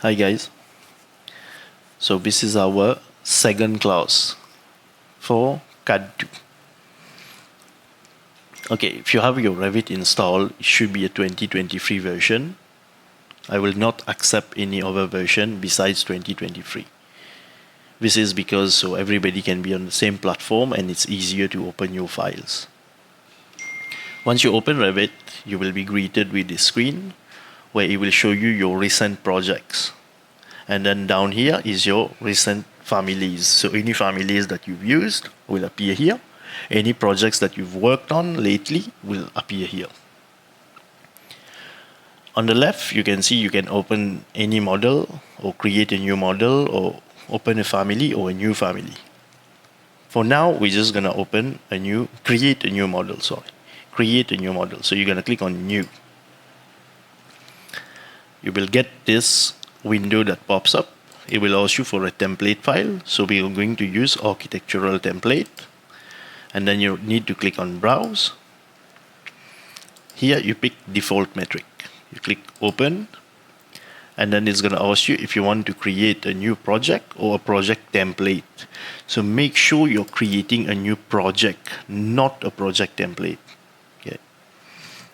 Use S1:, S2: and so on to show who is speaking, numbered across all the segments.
S1: Hi guys, so this is our second class for CAD 2. Okay, if you have your Revit installed, it should be a 2023 version. I will not accept any other version besides 2023. This is because so everybody can be on the same platform and it's easier to open your files. Once you open Revit, you will be greeted with this screen where it will show you your recent projects. And then down here is your recent families. So any families that you've used will appear here. Any projects that you've worked on lately will appear here. On the left, you can see you can open any model or create a new model or open a family or a new family. For now, we're just gonna create a new model, create a new model. So you're gonna click on new. You will get this window that pops up. It will ask you for a template file. So we are going to use architectural template. And then you need to click on browse. Here you pick default metric. You click open. And then it's going to ask you if you want to create a new project or a project template. So make sure you're creating a new project, not a project template. Okay.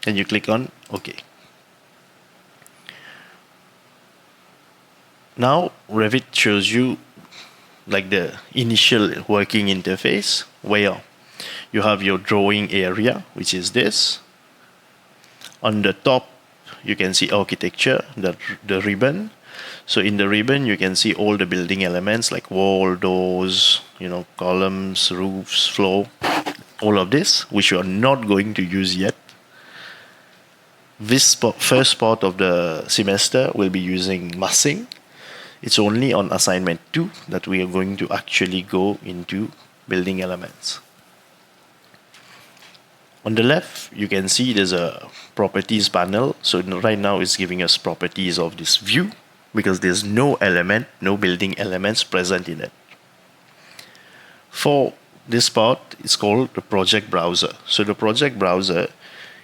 S1: And you click on OK. Now Revit shows you like the initial working interface where you have your drawing area, which is this. On the top, you can see architecture, the ribbon. So in the ribbon, you can see all the building elements like wall, doors, columns, roofs, floor, all of this, which you are not going to use yet. This first part of the semester will be using massing. It's only on assignment 2 that we are going to actually go into building elements. On the left, you can see there's a properties panel. So right now it's giving us properties of this view because there's no building elements present in it. For this part, it's called the project browser. So the project browser,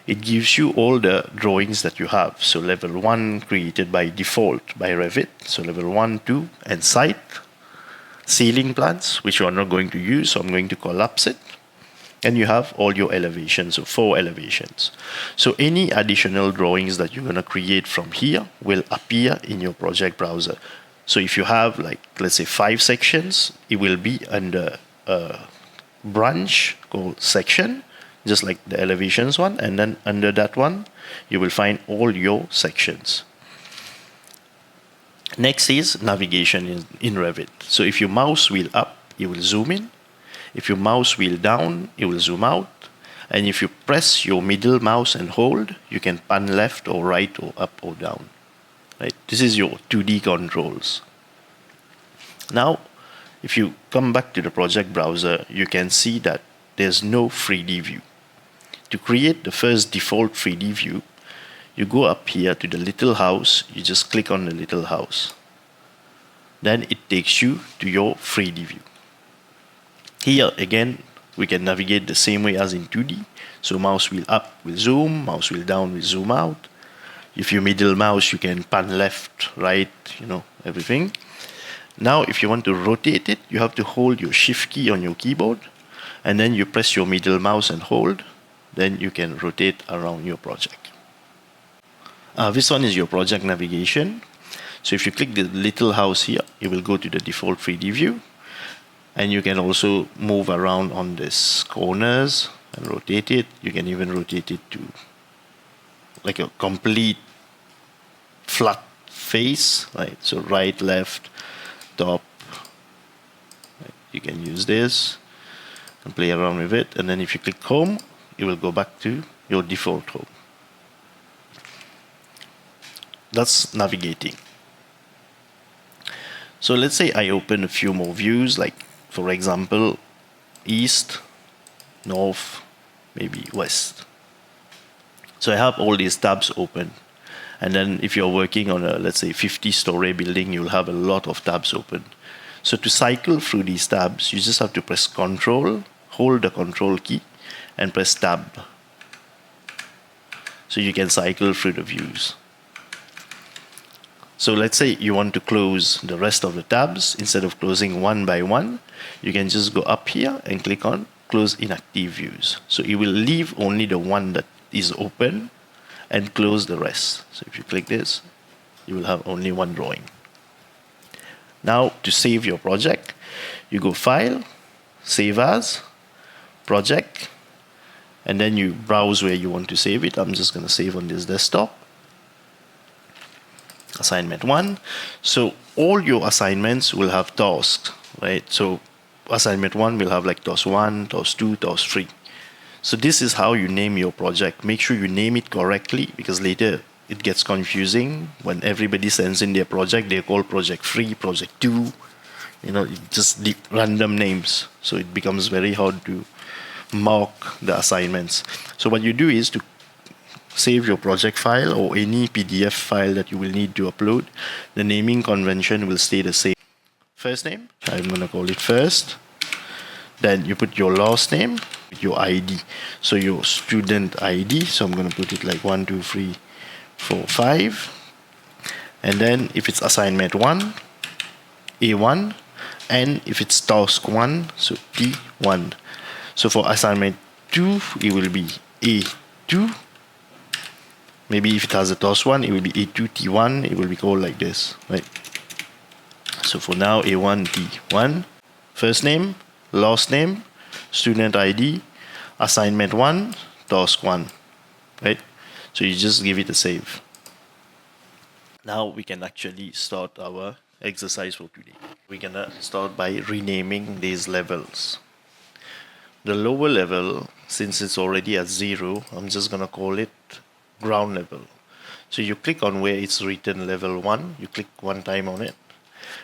S1: it gives you all the drawings that you have. So level 1 created by default by Revit. So level 1, 2, and site. Ceiling plans, which you are not going to use, so I'm going to collapse it. And you have all your elevations, so 4 elevations. So any additional drawings that you're going to create from here will appear in your project browser. So if you have, like, let's say 5 sections, it will be under a branch called section, just like the elevations one, and then under that one, you will find all your sections. Next is navigation in Revit. So if your mouse wheel up, it will zoom in. If your mouse wheel down, it will zoom out. And if you press your middle mouse and hold, you can pan left or right or up or down. Right? This is your 2D controls. Now, if you come back to the project browser, you can see that there's no 3D view. To create the first default 3D view, you go up here to the little house, you just click on the little house. Then it takes you to your 3D view. Here again, we can navigate the same way as in 2D. So mouse wheel up will zoom, mouse wheel down will zoom out. If you middle mouse, you can pan left, right, everything. Now, if you want to rotate it, you have to hold your shift key on your keyboard, and then you press your middle mouse and hold. Then you can rotate around your project. This one is your project navigation. So if you click the little house here, it will go to the default 3D view. And you can also move around on these corners and rotate it. You can even rotate it to like a complete flat face, right? So right, left, top. Right? You can use this and play around with it. And then if you click home, it will go back to your default home. That's navigating. So let's say I open a few more views, like for example, east, north, maybe west. So I have all these tabs open. And then if you're working on a, let's say, 50-story building, you'll have a lot of tabs open. So to cycle through these tabs, you just have to press Control, hold the Control key, and press Tab. So you can cycle through the views. So let's say you want to close the rest of the tabs. Instead of closing one by one, you can just go up here and click on close inactive views. So it will leave only the one that is open and close the rest. So if you click this, you will have only one drawing. Now to save your project, you go File, Save As, Project, and then you browse where you want to save it. I'm just going to save on this desktop. Assignment 1. So all your assignments will have tasks, right? So assignment 1 will have like task 1, task 2, task 3. So this is how you name your project. Make sure you name it correctly, because later it gets confusing when everybody sends in their project. They call project 3, project 2, just the random names. So it becomes very hard to mark the assignments. So what you do is to save your project file or any PDF file that you will need to upload. The naming convention will stay the same. First name, I'm going to call it first. Then you put your last name, your ID. So your student ID, so I'm going to put it like 1, 2, 3, 4, 5. And then if it's assignment 1, A1. And if it's task 1, so T1. So for assignment 2, it will be A2. Maybe if it has a task 1, it will be A2 T1. It will be called like this, right? So for now, A1 T1. First name, last name, student ID, assignment 1, task 1, right? So you just give it a save. Now we can actually start our exercise for today. We're gonna start by renaming these levels. The lower level, since it's already at 0, I'm just gonna call it ground level. So you click on where it's written level 1, you click one time on it,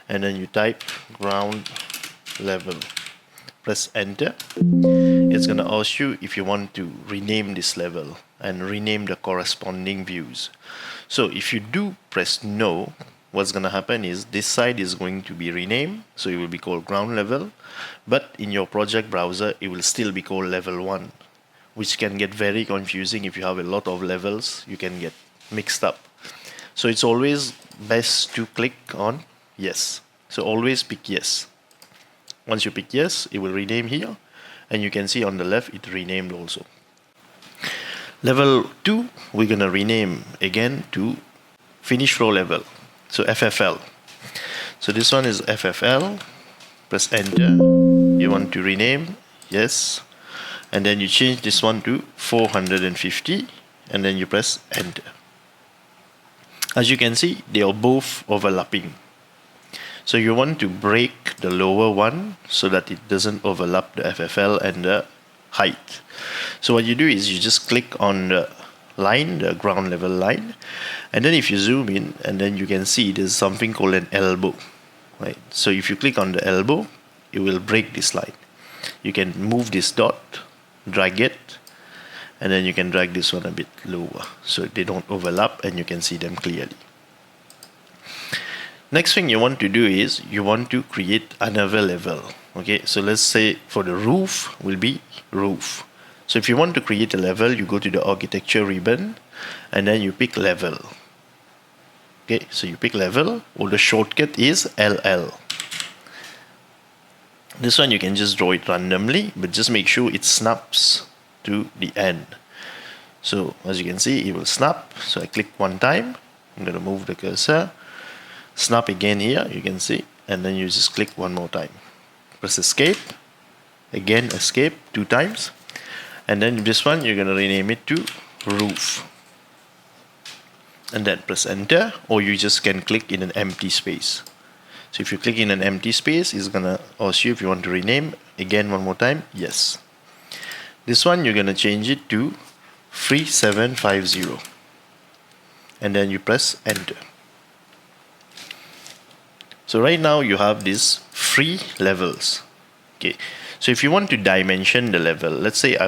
S1: and then you type ground level. Press enter. It's gonna ask you if you want to rename this level and rename the corresponding views. So if you do press no, what's gonna happen is this side is going to be renamed, so it will be called ground level, but in your project browser it will still be called level 1, which can get very confusing. If you have a lot of levels, you can get mixed up. So it's always best to click on yes. So always pick yes. Once you pick yes, it will rename here, and you can see on the left it renamed also. Level 2, we're gonna rename again to finish floor level. So FFL. So this one is FFL. Press enter. You want to rename? Yes. And then you change this one to 450, and then you press enter. As you can see, they are both overlapping. So you want to break the lower one so that it doesn't overlap the FFL and the height. So what you do is you just click on the line, the ground level line, and then if you zoom in, and then you can see there's something called an elbow, right? So if you click on the elbow, it will break this line. You can move this dot, drag it, and then you can drag this one a bit lower so they don't overlap and you can see them clearly. Next thing you want to do is you want to create another level. Okay, so let's say for the roof will be roof. So if you want to create a level, you go to the architecture ribbon and then you pick level. Okay, so you pick level, or the shortcut is LL. This one you can just draw it randomly, but just make sure it snaps to the end. So as you can see, it will snap. So I click one time, I'm going to move the cursor, snap again here, you can see, and then you just click one more time. Press escape, again escape 2 times, and then this one you're going to rename it to roof. And then press enter, or you just can click in an empty space. So if you click in an empty space, it's going to ask you if you want to rename. Again, one more time, yes. This one, you're going to change it to 3750. And then you press enter. So right now you have these 3 levels. Okay. So if you want to dimension the level, let's say I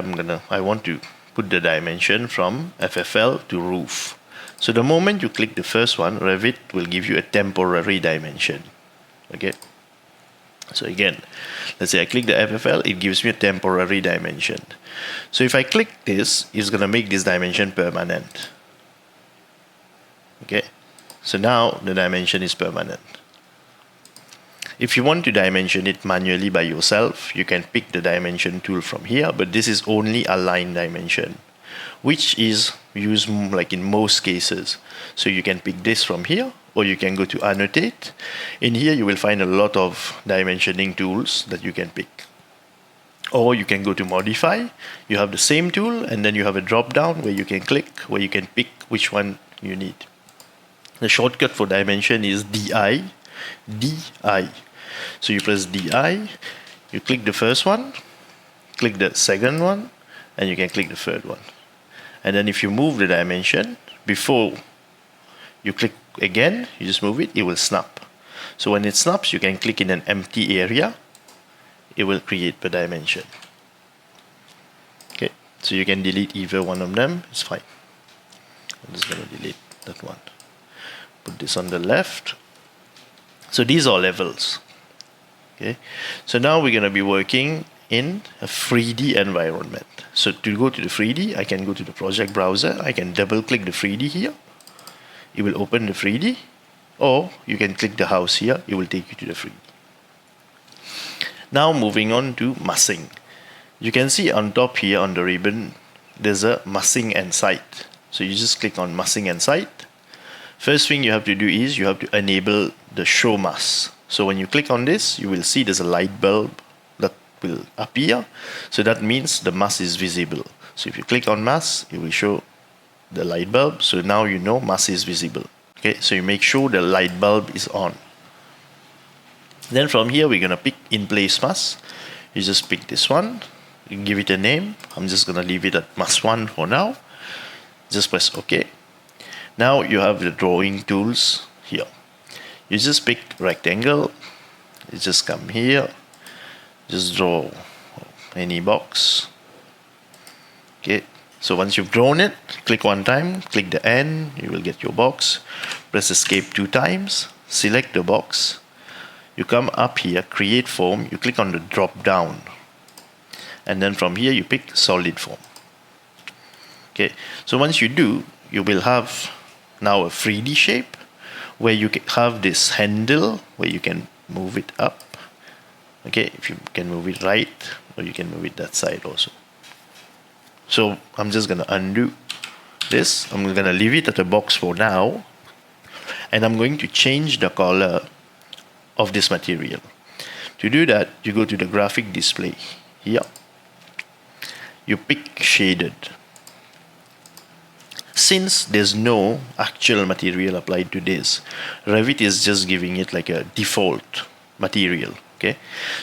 S1: want to put the dimension from FFL to roof. So the moment you click the first one, Revit will give you a temporary dimension. Okay. So again, let's say I click the FFL, it gives me a temporary dimension. So if I click this, it's going to make this dimension permanent. Okay. So now the dimension is permanent. If you want to dimension it manually by yourself, you can pick the dimension tool from here, but this is only a line dimension, which is used like in most cases. So you can pick this from here, or you can go to annotate. In here you will find a lot of dimensioning tools that you can pick. Or you can go to modify, you have the same tool, and then you have a drop down where you can click, where you can pick which one you need. The shortcut for dimension is DI. So you press DI, you click the first one, click the second one, and you can click the third one. And then if you move the dimension, before you click again, you just move it, it will snap. So when it snaps, you can click in an empty area, it will create the dimension. Okay, so you can delete either one of them, it's fine. I'm just going to delete that one. Put this on the left. So these are levels. Okay, so now we're going to be working in a 3D environment. So to go to the 3D, I can go to the project browser, I can double click the 3D here, it will open the 3D, or you can click the house here, it will take you to the 3D. Now moving on to massing. You can see on top here on the ribbon, there's a massing and site. So you just click on massing and site. First thing you have to do is you have to enable the show mass. So when you click on this, you will see there's a light bulb that will appear. So that means the mass is visible. So if you click on mass, it will show the light bulb. So now you know mass is visible. Okay, so you make sure the light bulb is on. Then from here, we're going to pick in place mass. You just pick this one, you give it a name. I'm just going to leave it at mass 1 for now. Just press OK. Now you have the drawing tools here. You just pick rectangle, you just come here, just draw any box. Okay, so once you've drawn it, click one time, click the N, you will get your box. Press escape 2 times, select the box. You come up here, create form, you click on the drop down. And then from here you pick solid form. Okay, so once you do, you will have now a 3D shape where you have this handle where you can move it up. Okay, if you can move it right, or you can move it that side also. So I'm just going to undo this. I'm going to leave it at a box for now. And I'm going to change the color of this material. To do that, you go to the graphic display here. You pick shaded. Since there's no actual material applied to this, Revit is just giving it like a default material. Okay,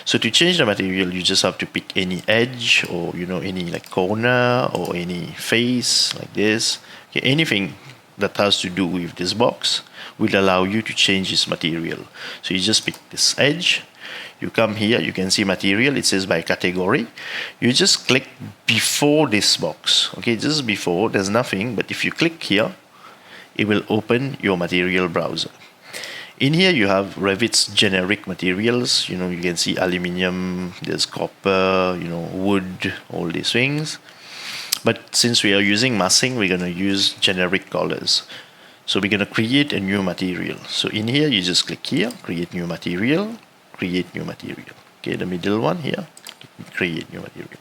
S1: so to change the material, you just have to pick any edge, or any like corner, or any face like this. Okay, anything that has to do with this box will allow you to change this material. So you just pick this edge, you come here, you can see material, it says by category. You just click before this box, okay, just before, there's nothing, but if you click here, it will open your material browser. In here you have Revit's generic materials, you can see aluminium, there's copper, wood, all these things. But since we are using massing, we're going to use generic colors. So we're going to create a new material. So in here, you just click here, create new material, create new material. Okay, the middle one here, create new material.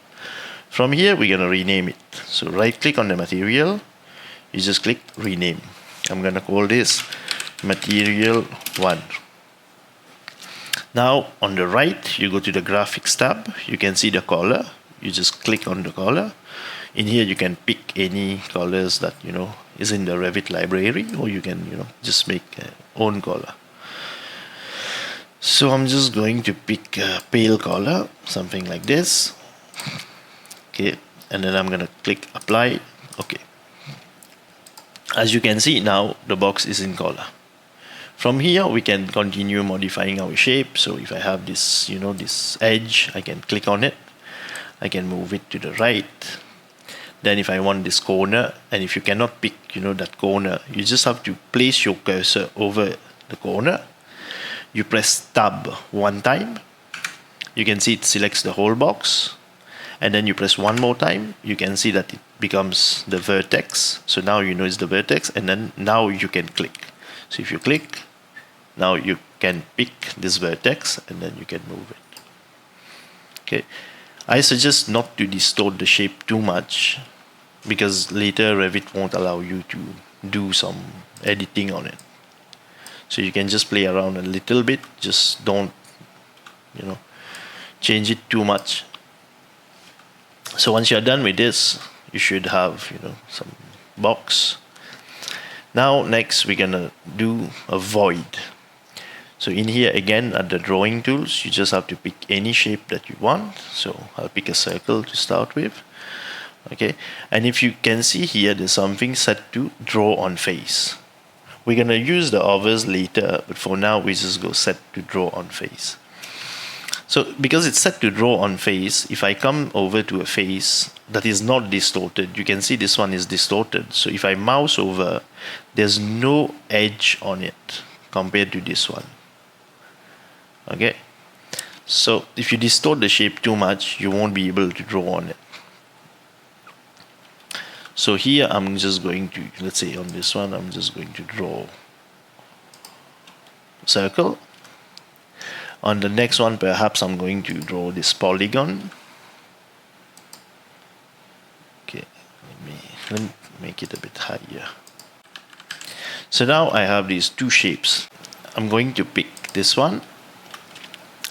S1: From here, we're going to rename it. So right click on the material, you just click rename. I'm going to call this material 1. Now on the right, you go to the graphics tab, you can see the color. You just click on the color. In here, you can pick any colors that is in the Revit library, or you can just make own color. So I'm just going to pick a pale color, something like this. Okay, and then I'm going to click apply. Okay. As you can see now, the box is in color. From here, we can continue modifying our shape. So if I have this, this edge, I can click on it. I can move it to the right. Then if I want this corner, and if you cannot pick, that corner, you just have to place your cursor over the corner. You press tab 1 time. You can see it selects the whole box. And then you press 1 more time. You can see that it becomes the vertex. So now it's the vertex, and then now you can click. So if you click, now you can pick this vertex and then you can move it. Okay, I suggest not to distort the shape too much, because later Revit won't allow you to do some editing on it. So you can just play around a little bit, just don't, change it too much. So once you're done with this, you should have, some box. Now next we're gonna do a void. So in here again at the drawing tools, you just have to pick any shape that you want. So I'll pick a circle to start with. Okay, and if you can see here, there's something set to draw on face. We're gonna use the others later, but for now we just go set to draw on face. So because it's set to draw on face, if I come over to a face that is not distorted, you can see this one is distorted. So if I mouse over, there's no edge on it compared to this one. Okay, so if you distort the shape too much, you won't be able to draw on it. So here I'm just going to, let's say on this one, I'm just going to draw a circle. On the next one, perhaps I'm going to draw this polygon. Okay, let me make it a bit higher. So now I have these two shapes. I'm going to pick this one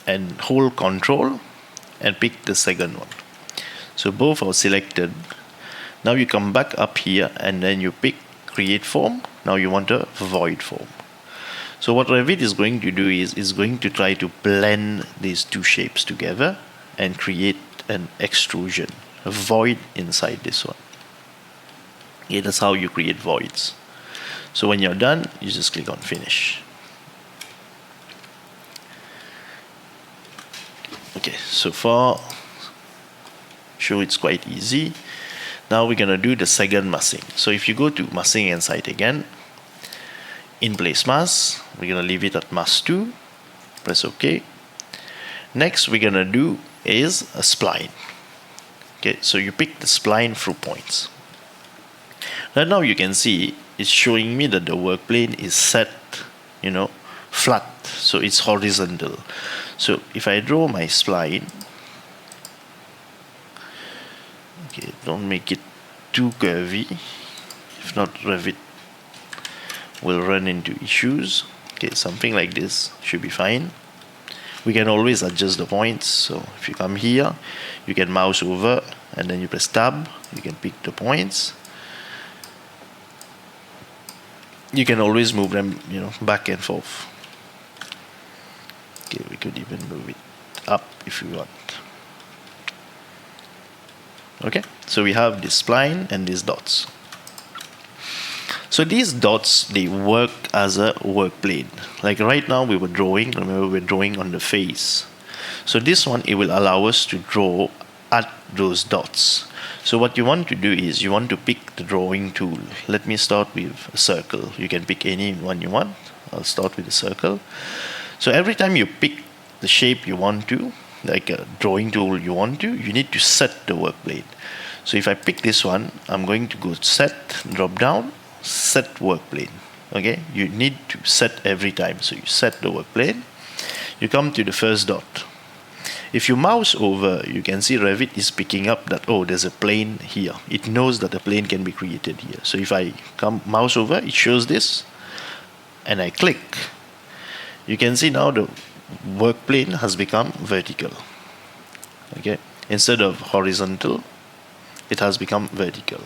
S1: and hold Control and pick the second one. So both are selected. Now you come back up here and then you pick Create Form. Now you want a void form. So what Revit is going to do is going to try to blend these two shapes together and create an extrusion, a void inside this one. Okay, that's how you create voids. So when you're done, you just click on Finish. Okay, so far, sure it's quite easy. Now we're gonna do the second massing. So if you go to Massing and Site again, in place mask, we're gonna leave it at mask 2, press OK. Next we're gonna do is a spline. Okay, so you pick the spline through points. Now you can see it's showing me that the work plane is set, flat, so it's horizontal. So if I draw my spline, okay, don't make it too curvy, if not Revit will run into issues. Okay, something like this should be fine. We can always adjust the points. So if you come here, you can mouse over and then you press tab, you can pick the points. You can always move them, back and forth. Okay, we could even move it up if you want. Okay, so we have this spline and these dots. So these dots, they work as a work plane. Like right now we were drawing, remember we're drawing on the face. So this one, it will allow us to draw at those dots. So what you want to do is you want to pick the drawing tool. Let me start with a circle. You can pick any one you want. I'll start with a circle. So every time you pick the shape you want to, like a drawing tool you want to, you need to set the work plane. So if I pick this one, I'm going to go set, drop down, set work plane. Okay, you need to set every time. So you set the work plane, you come to the first dot. If you mouse over, you can see Revit is picking up that, oh, there's a plane here. It knows that a plane can be created here. So if I come mouse over, it shows this, and I click, you can see now the work plane has become vertical. Okay, instead of horizontal, it has become vertical.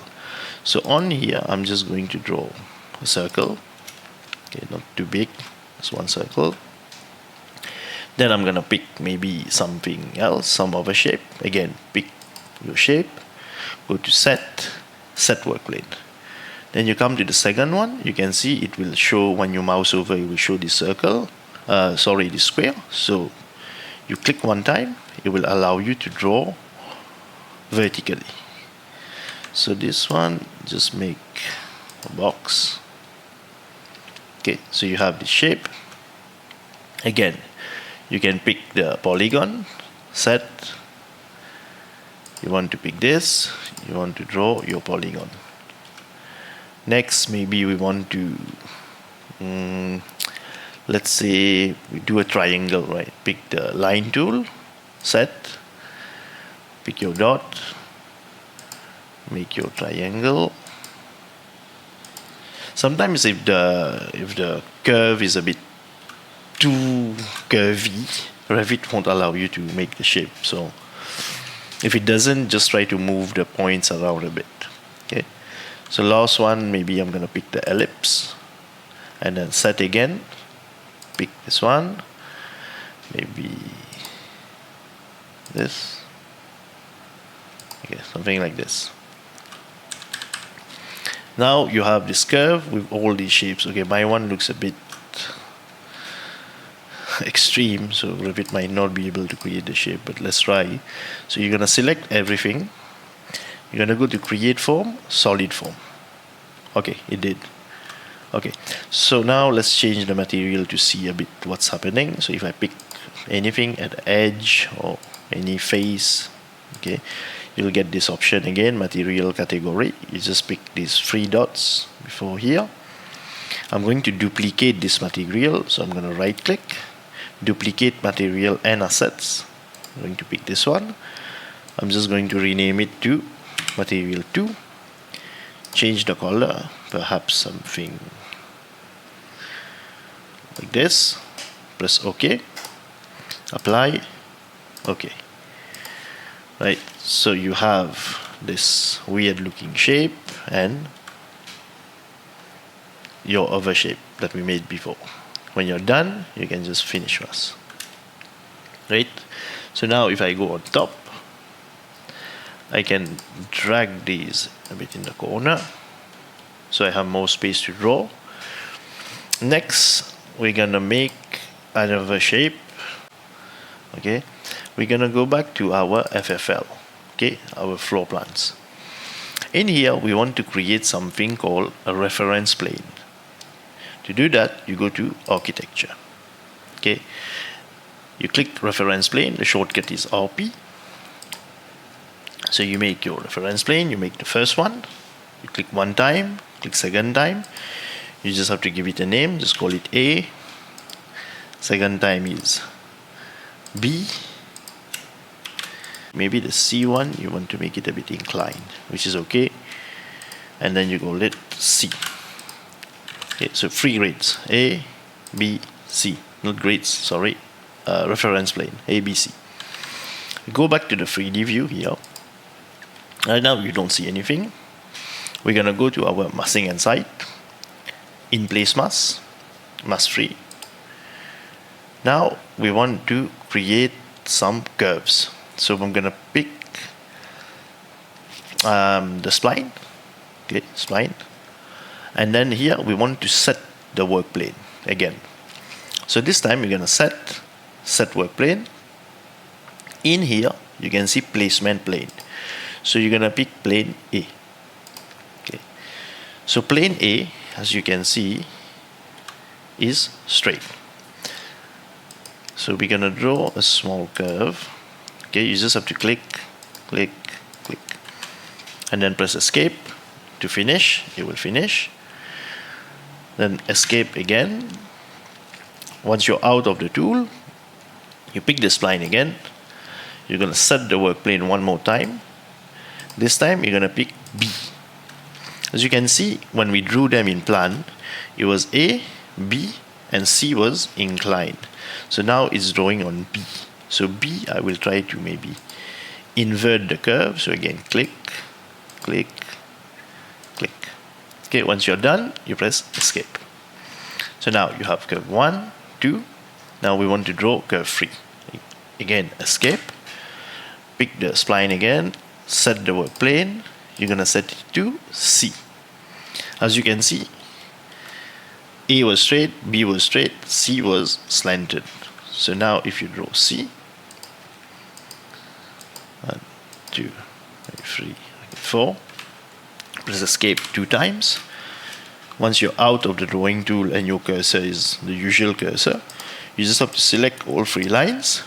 S1: So on here, I'm just going to draw a circle. Okay, not too big, just one circle. Then I'm gonna pick maybe something else, some other shape. Again, pick your shape, go to set work plane. Then you come to the second one. You can see it will show when you mouse over, it will show the circle. The square. So you click one time, it will allow you to draw vertically. So this one, just make a box. Okay, so you have the shape. Again, you can pick the polygon, set. You want to pick this, you want to draw your polygon. Next, maybe we want to let's say we do a triangle, right? Pick the line tool, set, pick your dot, make your triangle. Sometimes if the curve is a bit too curvy, Revit won't allow you to make the shape. So if it doesn't, just try to move the points around a bit. Okay. So last one, maybe I'm gonna pick the ellipse, and then set again. Pick this one, maybe this. Okay, something like this. Now you have this curve with all these shapes. Okay, my one looks a bit extreme, so Revit might not be able to create the shape, but let's try. So you're gonna select everything. You're gonna go to create form, solid form. Okay, it did. Okay, so now let's change the material to see a bit what's happening. So if I pick anything at the edge or any face, okay, you'll get this option again, material category. You just pick these 3 dots before here. I'm going to duplicate this material, so I'm going to right click, duplicate material and assets. I'm going to pick this one. I'm just going to rename it to material 2. Change the color, perhaps something like this. Press OK. Apply. OK. Right, so you have this weird looking shape and your other shape that we made before. When you're done, you can just finish us. Right, so now if I go on top, I can drag these a bit in the corner so I have more space to draw. Next, we're gonna make another shape. Okay, we're gonna go back to our FFL, okay, our floor plans. In here, we want to create something called a reference plane. To do that, you go to architecture. Okay, you click reference plane, the shortcut is RP. So you make your reference plane, you make the first one, you click one time, click second time, you just have to give it a name, just call it A. Second time is B. Maybe the C one, you want to make it a bit inclined, which is okay. And then you call it C. Okay, so 3 grades, A, B, C. Not grades, sorry, reference plane, A, B, C. Go back to the 3D view here. Right now you don't see anything. We're gonna go to our massing and site, in place mass, mass 3. Now we want to create some curves. So I'm gonna pick the spline, okay, spline, and then here we want to set the work plane again. So this time we're gonna set work plane. In here you can see placement plane. So you're gonna pick plane A. Okay. So plane A, as you can see, is straight. So we're gonna draw a small curve. Okay, you just have to click, click, click, and then press escape to finish. It will finish. Then escape again. Once you're out of the tool, you pick the spline again. You're gonna set the work plane one more time. This time you're gonna pick B. As you can see, when we drew them in plan, it was A, B, and C was inclined. So now it's drawing on B. So B, I will try to maybe invert the curve. So again, click, click, click. Okay, once you're done, you press escape. So now you have curve 1, 2. Now we want to draw curve 3. Again, escape. Pick the spline again. Set the work plane. You're gonna set it to C. As you can see, A was straight, B was straight, C was slanted. So now if you draw C, 1, 2, 3, 4, press escape 2 times. Once you're out of the drawing tool and your cursor is the usual cursor, you just have to select all 3 lines,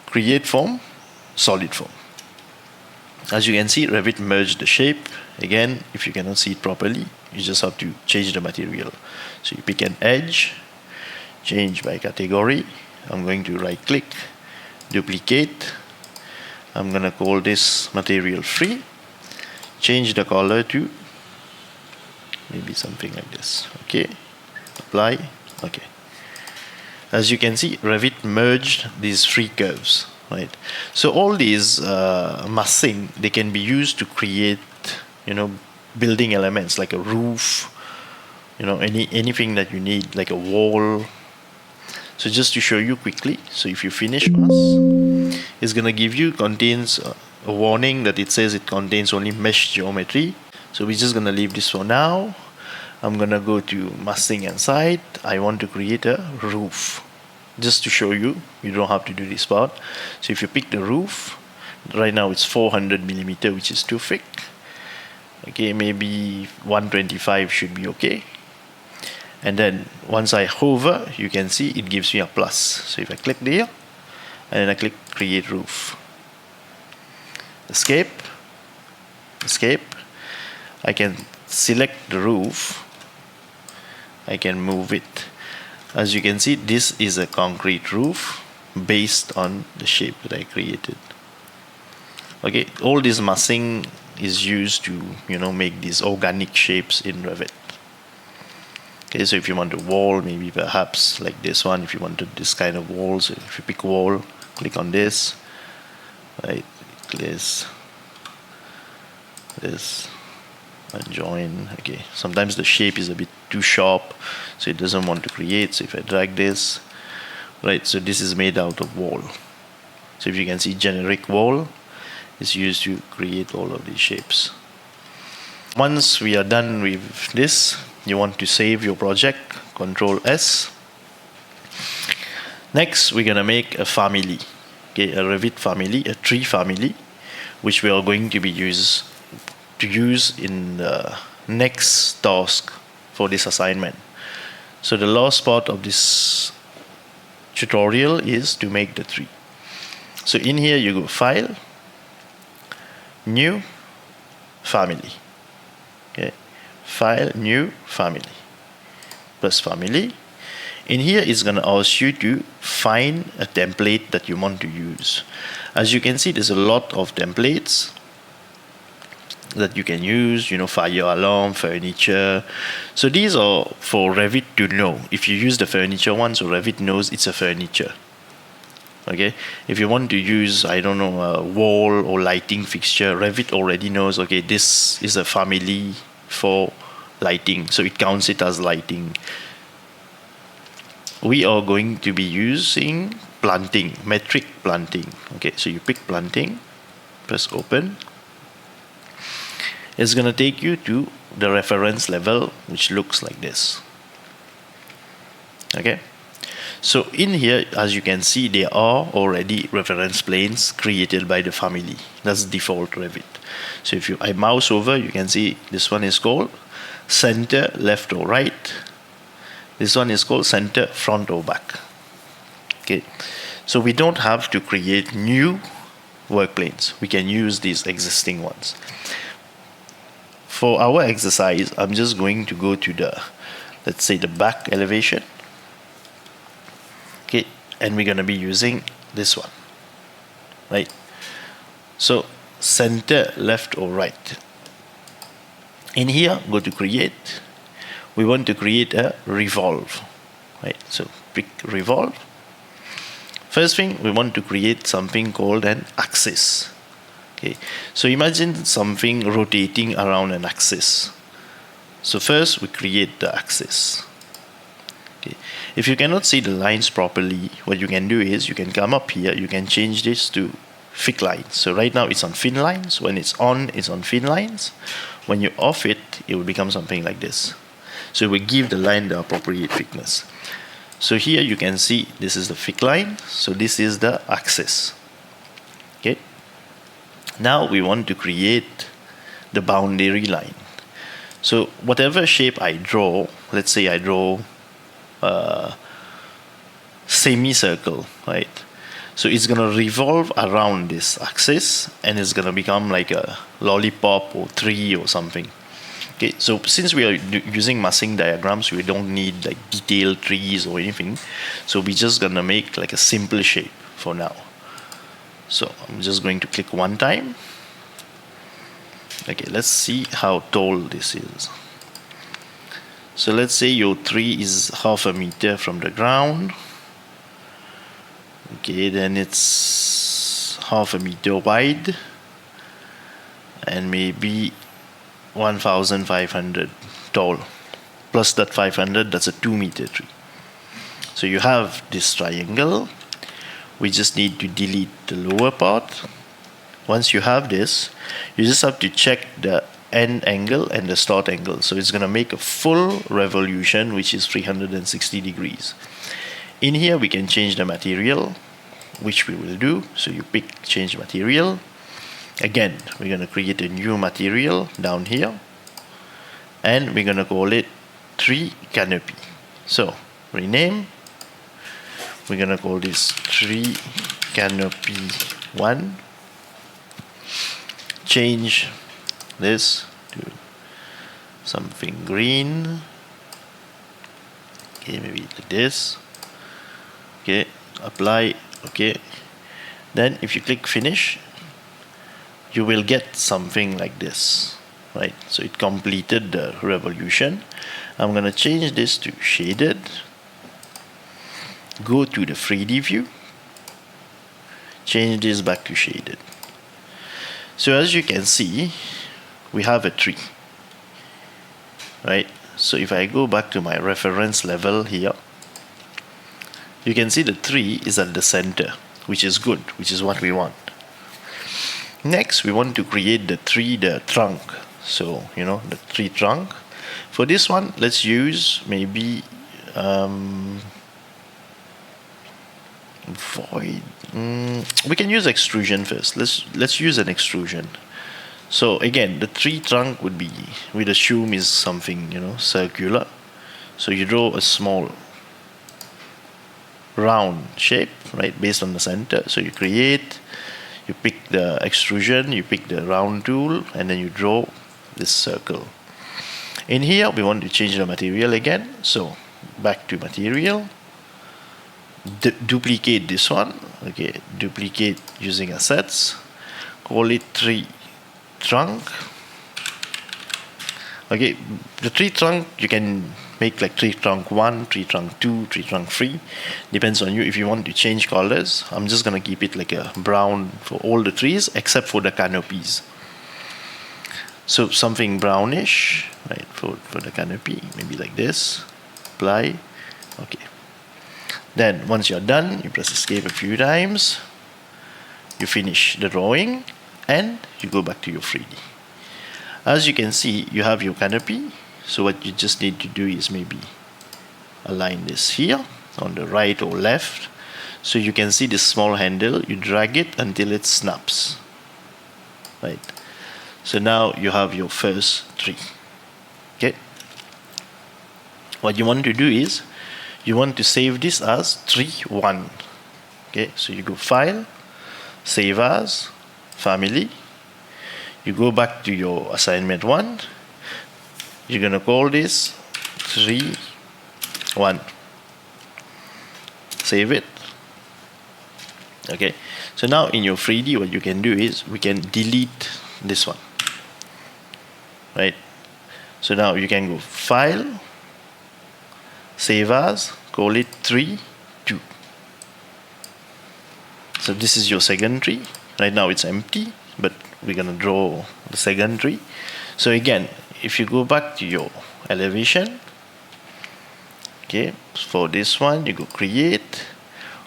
S1: create form, solid form. As you can see, Revit merged the shape. Again, if you cannot see it properly, you just have to change the material. So you pick an edge, change by category. I'm going to right click, duplicate. I'm going to call this material free. Change the color to maybe something like this. Okay, apply. Okay. As you can see, Revit merged these three curves. Right. So all these massing, they can be used to create, building elements like a roof, anything that you need, like a wall. So just to show you quickly, so if you finish mass, it's gonna contains a warning that it says it contains only mesh geometry. So we're just gonna leave this for now. I'm gonna go to massing and site. I want to create a roof. Just to show you, you don't have to do this part. So if you pick the roof, right now it's 400 millimeter, which is too thick. Okay, maybe 125 should be okay. And then once I hover, you can see it gives me a plus. So if I click there, and then I click create roof. Escape. I can select the roof. I can move it. As you can see, this is a concrete roof based on the shape that I created. Okay, all this massing is used to, make these organic shapes in Revit. Okay, so if you want a wall, maybe perhaps like this one, if you wanted this kind of wall, so if you pick wall, click on this, right, this, and join. Okay, sometimes the shape is a bit too sharp, so it doesn't want to create. So if I drag this, right, so this is made out of wall. So if you can see, generic wall is used to create all of these shapes. Once we are done with this, you want to save your project, Control S. Next, we're gonna make a family, okay, a Revit family, a tree family, which we are going to be use in the next task for this assignment. So the last part of this tutorial is to make the tree. So in here you go File, New, Family. Okay, File, New, Family, plus Family. In here it's going to ask you to find a template that you want to use. As you can see, there's a lot of templates that you can use, fire alarm, furniture. So these are for Revit to know. If you use the furniture one, so Revit knows it's a furniture. Okay, if you want to use, I don't know, a wall or lighting fixture, Revit already knows, okay, this is a family for lighting, so it counts it as lighting. We are going to be using planting, metric planting. Okay, so you pick planting, press open. It's going to take you to the reference level, which looks like this. Okay, so in here, as you can see, there are already reference planes created by the family. That's default Revit. So if I mouse over, you can see this one is called center, left or right. This one is called center, front or back. Okay, so we don't have to create new work planes. We can use these existing ones. For our exercise, I'm just going to go to the, let's say, the back elevation. Okay, and we're going to be using this one, right? So center, left or right. In here, go to create. We want to create a revolve, right? So pick revolve. First thing, we want to create something called an axis. Okay, so imagine something rotating around an axis. So first we create the axis. Okay, if you cannot see the lines properly, what you can do is you can come up here, you can change this to thick lines. So right now it's on thin lines. When it's on thin lines. When you off it, it will become something like this. So we give the line the appropriate thickness. So here you can see this is the thick line. So this is the axis. Okay. Now we want to create the boundary line. So whatever shape I draw, let's say I draw a semicircle, right? So it's going to revolve around this axis, and it's going to become like a lollipop or tree or something. Okay, so since we are using massing diagrams, we don't need like detailed trees or anything. So we're just going to make like a simple shape for now. So I'm just going to click one time. Okay, let's see how tall this is. So let's say your tree is 0.5 meter from the ground. Okay, then it's 0.5 meter wide and maybe 1,500 tall. Plus that 500, that's a 2-meter tree. So you have this triangle. We just need to delete the lower part. Once you have this, you just have to check the end angle and the start angle. So it's going to make a full revolution, which is 360 degrees. In here, we can change the material, which we will do. So you pick change material. Again, we're going to create a new material down here. And we're going to call it tree canopy. So rename. We're going to call this tree canopy 1. Change this to something green. Okay, maybe like this. Okay, apply. Okay, then if you click finish, you will get something like this, right? So it completed the revolution. I'm going to change this to shaded. Go to the 3D view. Change this back to shaded. So as you can see, we have a tree, right? So if I go back to my reference level here, you can see the tree is at the center, which is good, which is what we want. Next, we want to create the trunk. So, the tree trunk. For this one, let's use maybe void. We can use extrusion first. Let's use an extrusion. So again, the tree trunk would be, we'd assume is something circular. So you draw a small round shape, right, based on the center. So you pick the extrusion, you pick the round tool, and then you draw this circle. In here, we want to change the material again. So back to material. Duplicate this one. Okay, duplicate using assets. Call it tree trunk. Okay, the tree trunk you can make like tree trunk 1, tree trunk 2, tree trunk 3. Depends on you if you want to change colors. I'm just gonna keep it like a brown for all the trees except for the canopies. So something brownish, right, for the canopy, maybe like this. Apply. Okay. Then once you're done, you press escape a few times. You finish the drawing and you go back to your 3D. As you can see, you have your canopy. So what you just need to do is maybe align this here on the right or left. So you can see this small handle. You drag it until it snaps. Right. So now you have your first tree. Okay. What you want to do is you want to save this as tree 1. Okay. So you go File, Save As, Family. You go back to your assignment 1. You're going to call this tree 1. Save it. Okay. So now in your 3D, what you can do is we can delete this one. Right. So now you can go File, Save As, call it tree 2. So this is your second tree. Right now it's empty, but we're going to draw the second tree. So again, if you go back to your elevation, okay, for this one, you go create.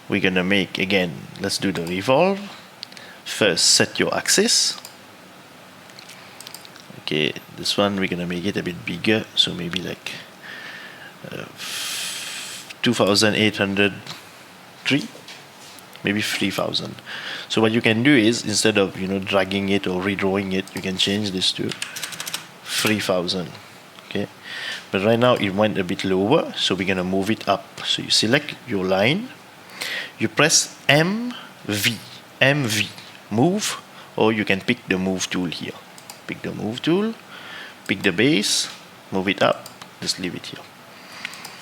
S1: We're going to make, again, let's do the revolve. First, set your axis. Okay, this one, we're going to make it a bit bigger. So maybe like 2,803, maybe 3,000. So what you can do is, instead of dragging it or redrawing it, you can change this to 3,000. Okay, but right now it went a bit lower, so we're gonna move it up. So you select your line, you press M V, MV, move, or you can pick the move tool here. Pick the move tool, pick the base, move it up, just leave it here.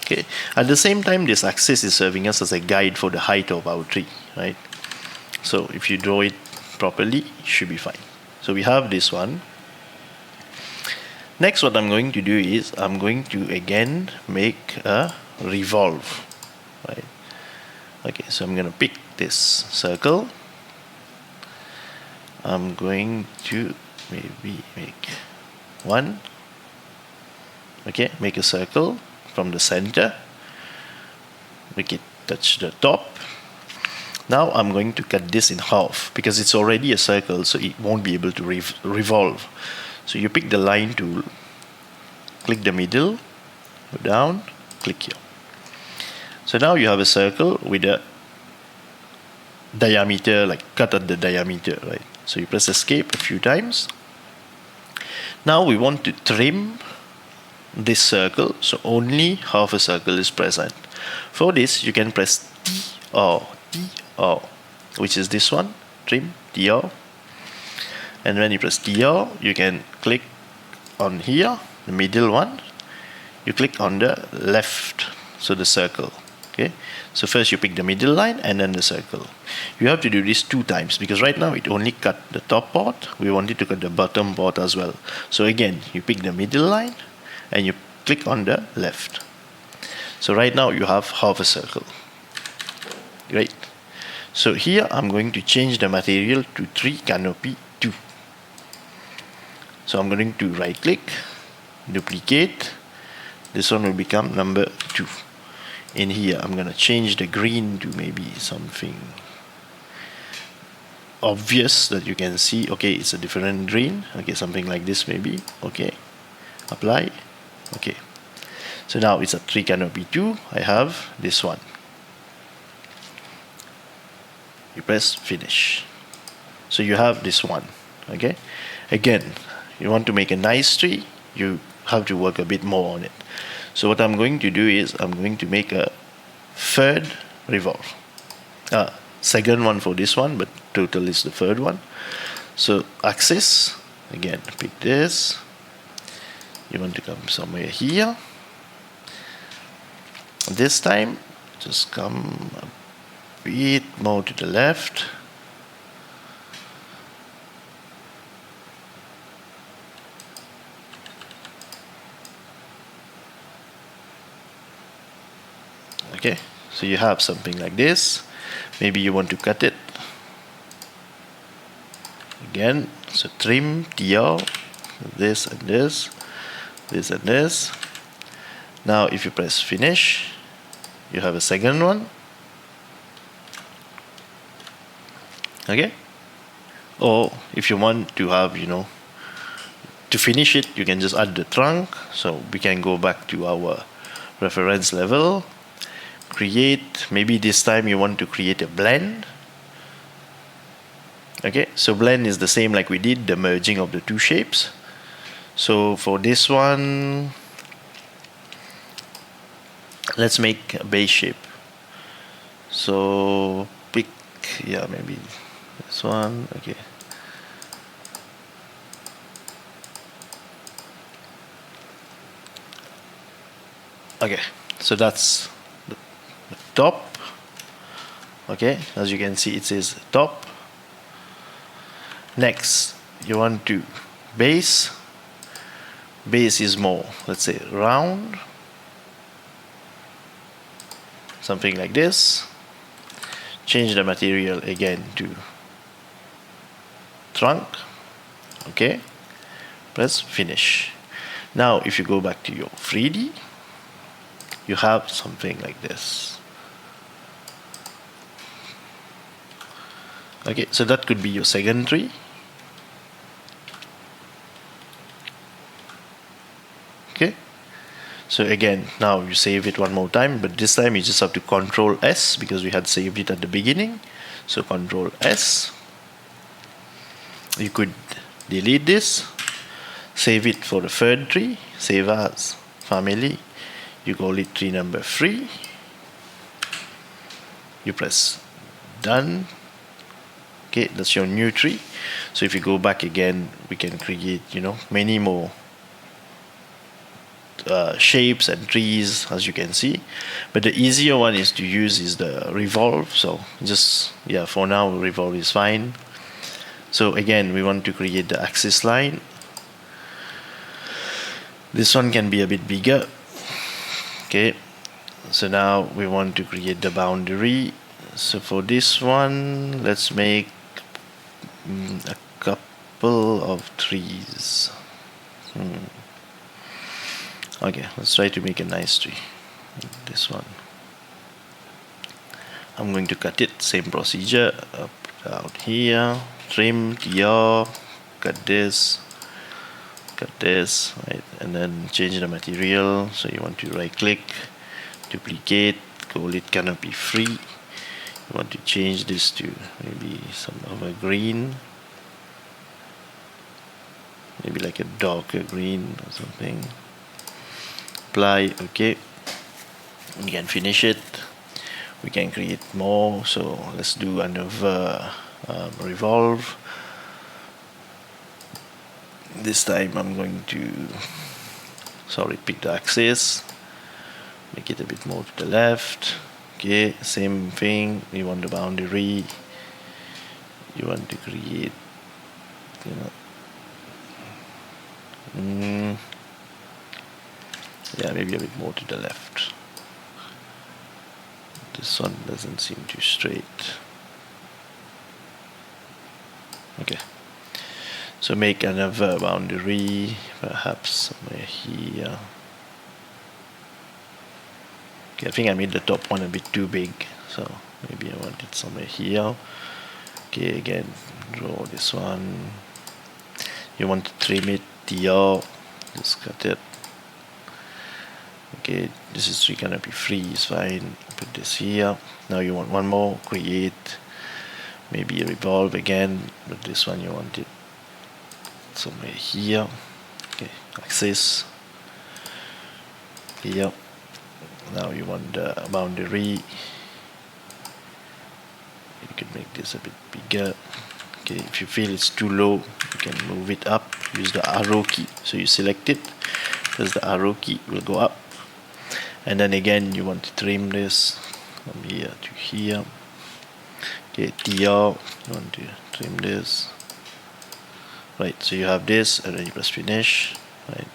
S1: Okay. At the same time, this axis is serving us as a guide for the height of our tree, right? So if you draw it properly, it should be fine. So we have this one. Next, what I'm going to do is I'm going to again make a revolve, right? Okay, so I'm going to pick this circle. I'm going to maybe make one. Okay, make a circle from the center. Make it touch the top. Now I'm going to cut this in half because it's already a circle, so it won't be able to revolve. So you pick the line tool, click the middle, go down, click here. So now you have a circle with a diameter, like cut at the diameter, right? So you press escape a few times. Now we want to trim this circle, so only half a circle is present. For this, you can press TR, which is this one, trim, TR. And when you press TR, you can click on here, the middle one. You click on the left, so the circle. Okay. So first you pick the middle line and then the circle. You have to do this 2 times because right now it only cut the top part. We want it to cut the bottom part as well. So again, you pick the middle line and you click on the left. So right now you have half a circle. Great. So here I'm going to change the material to tree canopy 2. So I'm going to right click, duplicate. This one will become number 2. In here I'm going to change the green to maybe something obvious that you can see. Okay, it's a different green. Okay, something like this maybe. Okay, apply. Okay, so now it's a tree canopy 2. I have this one. You press finish. So you have this one. Okay, again, you want to make a nice tree, you have to work a bit more on it. So what I'm going to do is I'm going to make a third revolve. Second one for this one, but total is the third one. So axis, again, pick this. You want to come somewhere here. This time, just come a bit more to the left. Okay, so you have something like this. Maybe you want to cut it. Again, so trim, TR, this and this, this and this. Now if you press finish, you have a second one. Okay, or if you want to have, to finish it, you can just add the trunk. So we can go back to our reference level, create, maybe this time you want to create a blend. Okay, so blend is the same like we did the merging of the 2 shapes. So for this one, let's make a base shape. So pick, maybe this one. Okay, okay, so that's the top. Okay, as you can see, it says top. Next, you want to base. Base is more, let's say, round, something like this. Change the material again to trunk. Okay, press finish. Now if you go back to your 3D, you have something like this. Okay, so that could be your second tree. Okay, so again, now you save it one more time, but this time you just have to Control S because we had saved it at the beginning. So Control S. You could delete this, save it for the third tree, save as family. You call it tree number 3. You press done, Okay, that's your new tree. So if you go back again, we can create, many more shapes and trees, as you can see. But the easier one is to use is the revolve. So just, for now, revolve is fine. So again, we want to create the axis line. This one can be a bit bigger. Okay, so now we want to create the boundary. So for this one, let's make a couple of trees. Okay, let's try to make a nice tree. This one. I'm going to cut it, same procedure, up down here, trim, TR, cut this, right, and then change the material. So you want to right click, duplicate, call it canopy free. You want to change this to maybe some of a green, maybe like a darker green or something. Apply, okay. We can finish it. We can create more. So let's do another revolve. This time I'm going to pick the axis, make it a bit more to the left. Okay, same thing. We want the boundary. You want to create, maybe a bit more to the left. This one doesn't seem too straight. Okay, so make another boundary, perhaps somewhere here. Okay, I think I made the top one a bit too big, so maybe I want it somewhere here. Okay, again, draw this one. You want to trim it, TR, just cut it. Okay, this is canopy free, is fine. Put this here. Now you want one more, create, maybe revolve again, but this one you want it somewhere here. Okay, axis here. Now you want the boundary. You can make this a bit bigger. Okay, if you feel it's too low, you can move it up. Use the arrow key. So you select it, because the arrow key will go up. And then again, you want to trim this from here to here. Okay, TR, you want to trim this. Right, so you have this, and then you press finish. Right.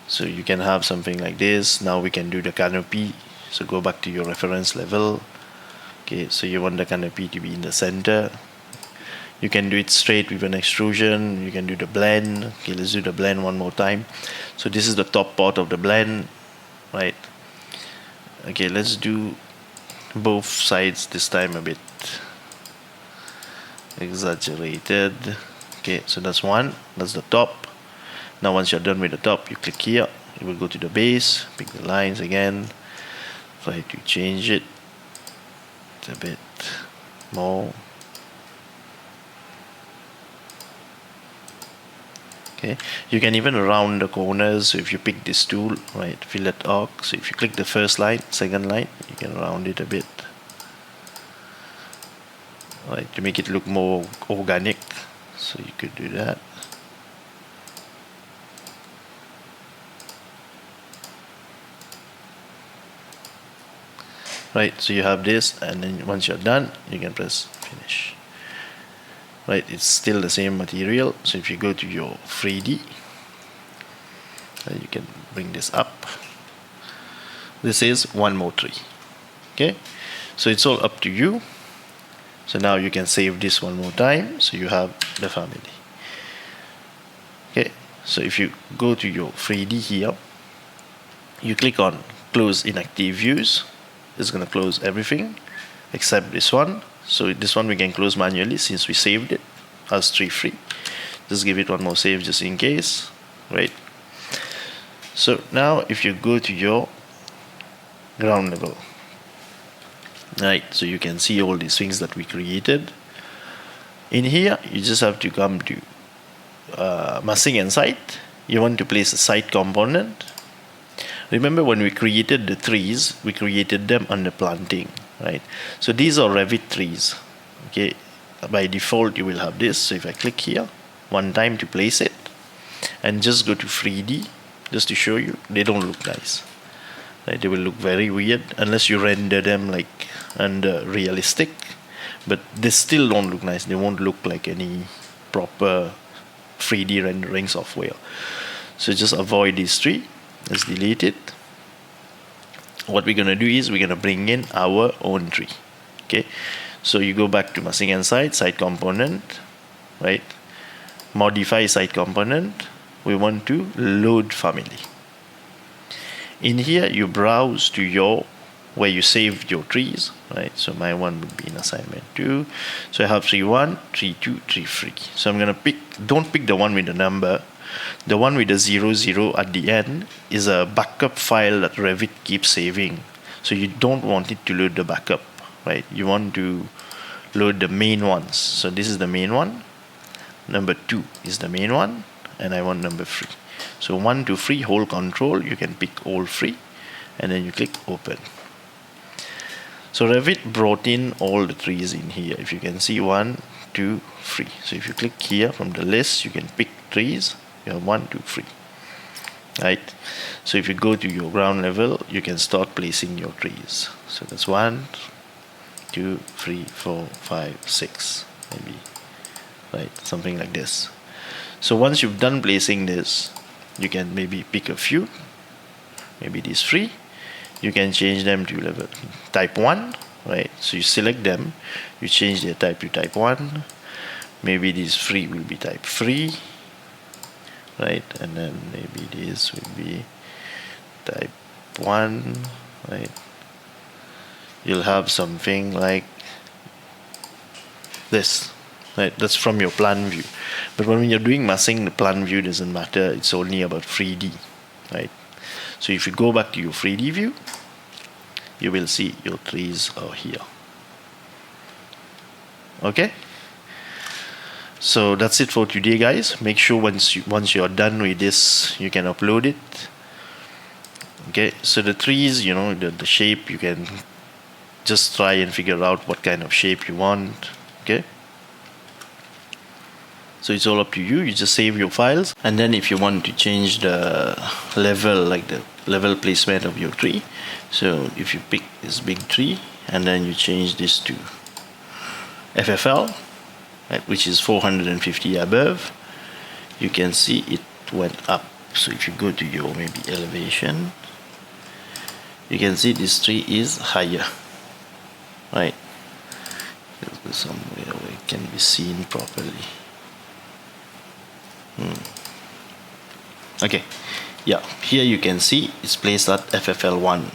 S1: So you can have something like this. Now we can do the canopy. So go back to your reference level. Okay, so you want the canopy to be in the center. You can do it straight with an extrusion. You can do the blend. Okay, let's do the blend one more time. So this is the top part of the blend, right? Okay, let's do both sides this time a bit exaggerated. Okay, so that's one. That's the top. Now once you're done with the top, you click here. You will go to the base, pick the lines again, try to change it a bit more. Okay, you can even round the corners. So if you pick this tool, right, fillet arc. So if you click the first line, second line, you can round it a bit, right, to make it look more organic. So you could do that. Right, so you have this, and then once you're done, you can press finish. Right, it's still the same material. So if you go to your 3D, you can bring this up. This is one more tree. Okay, so it's all up to you. So now you can save this one more time. So you have the family. Okay, so if you go to your 3D here, you click on close inactive views. It's going to close everything except this one. So this one we can close manually since we saved it as tree free. Just give it one more save just in case. Right. So now if you go to your ground level, right, so you can see all these things that we created. In here, you just have to come to massing and site. You want to place a site component. Remember when we created the trees, we created them under planting, right? So these are Revit trees, okay? by default you will have this. So if I click here one time to place it and just go to 3D, just to show you, they don't look nice. Right? They will look very weird unless you render them like under realistic, but they still don't look nice. They won't look like any proper 3D rendering software. So just avoid these three. Let's delete it. What we're gonna do is we're gonna bring in our own tree. Okay, so you go back to massing and side component, right? Modify side component. We want to load family. In here you browse to your where you saved your trees, right? So my one would be in assignment 2. So I have tree 1, tree 2, tree 3. So I'm gonna pick, don't pick the one with the number. The one with the 00 at the end is a backup file that Revit keeps saving. So you don't want it to load the backup, right? You want to load the main ones. So this is the main one. Number 2 is the main one, and I want number 3. So 1 to 3, hold control, you can pick all 3, and then you click open. So Revit brought in all the trees in here. If you can see 1, 2, 3. So if you click here from the list, you can pick trees. You have 1, 2, 3. Right? So if you go to your ground level, you can start placing your trees. So that's 1, 2, 3, 4, 5, 6, maybe. Right? Something like this. So once you've done placing this, you can maybe pick a few. Maybe these 3. You can change them to level type 1, right? So you select them, you change their type to type 1. Maybe these 3 will be type 3, right? And then maybe this will be type 1, right? You'll have something like this, right? That's from your plan view. But when you're doing massing, the plan view doesn't matter. It's only about 3D, right? So if you go back to your 3D view, you will see your trees are here. Okay? So that's it for today, guys. Make sure once you're done with this, you can upload it. Okay, so the trees, you know, the shape, you can just try and figure out what kind of shape you want. Okay? So it's all up to you. You just save your files, and then if you want to change the level, like the level placement of your tree, so if you pick this big tree and then you change this to FFL, right, which is 450 above, you can see it went up. So if you go to your maybe elevation, you can see this tree is higher, right? There's somewhere where it can be seen properly. Okay, yeah, here you can see it's placed at FFL1.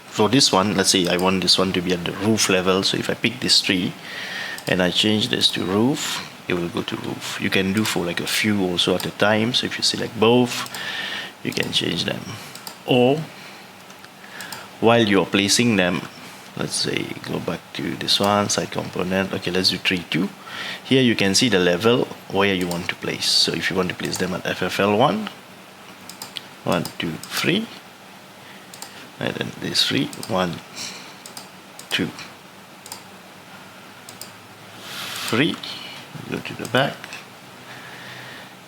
S1: For this one, let's say I want this one to be at the roof level, so if I pick this tree and I change this to roof, it will go to roof. You can do for like a few also at a time, so if you select both, you can change them. Or while you're placing them, let's say go back to this one, side component. Okay, let's do tree 2. Here you can see the level where you want to place. So if you want to place them at FFL1, 1, 2, 3, and then this 3, 1, 2, 3. Go to the back.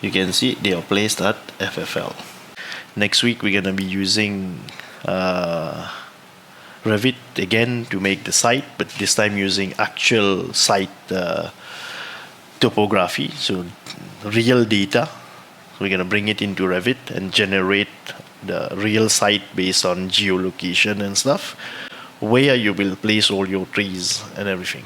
S1: You can see they are placed at FFL. Next week we're gonna be using Revit again to make the site, but this time using actual site topography, so real data. We're going to bring it into Revit and generate the real site based on geolocation and stuff, where you will place all your trees and everything.